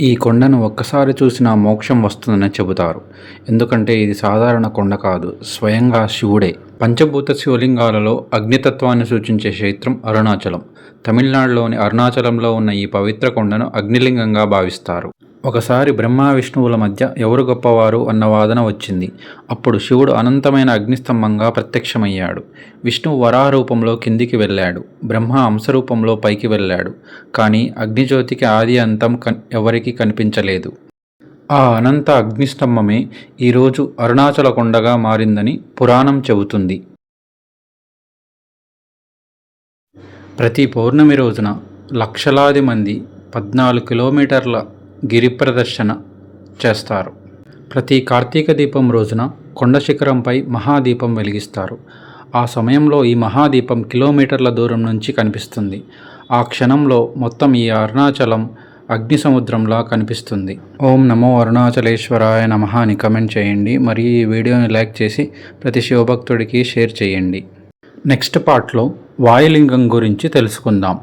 ఈ కొండను ఒక్కసారి చూసినా మోక్షం వస్తుందని చెబుతారు. ఎందుకంటే ఇది సాధారణ కొండ కాదు, స్వయంగా శివుడే. పంచభూత శివలింగాలలో అగ్నితత్వాన్ని సూచించే క్షేత్రం అరుణాచలం. తమిళనాడులోని అరుణాచలంలో ఉన్న ఈ పవిత్ర కొండను అగ్నిలింగంగా భావిస్తారు. ఒకసారి బ్రహ్మ విష్ణువుల మధ్య ఎవరు గొప్పవారు అన్న వాదన వచ్చింది. అప్పుడు శివుడు అనంతమైన అగ్నిస్తంభంగా ప్రత్యక్షమయ్యాడు. విష్ణువు వరాహ రూపంలో కిందికి వెళ్ళాడు. బ్రహ్మ అంశరూపంలో పైకి వెళ్ళాడు. కానీ అగ్నిజ్యోతికి ఆది అంతం ఎవరికీ కనిపించలేదు. ఆ అనంత అగ్నిస్తంభమే ఈరోజు అరుణాచల కొండగా మారిందని పురాణం చెబుతుంది. ప్రతి పౌర్ణమి రోజున లక్షలాది మంది 14 కిలోమీటర్ల గిరి ప్రదర్శన చేస్తారు. ప్రతి కార్తీక దీపం రోజున కొండ శిఖరంపై మహాదీపం వెలిగిస్తారు. ఆ సమయంలో ఈ మహాదీపం కిలోమీటర్ల దూరం నుంచి కనిపిస్తుంది. ఆ క్షణంలో మొత్తం ఈ అరుణాచలం అగ్ని సముద్రంలా కనిపిస్తుంది. ఓం నమో అరుణాచలేశ్వరాయ నమః అని కమెంట్ చేయండి. మరియు ఈ వీడియోని లైక్ చేసి ప్రతి శివభక్తుడికి షేర్ చేయండి. నెక్స్ట్ పార్ట్లో వాయులింగం గురించి తెలుసుకుందాం.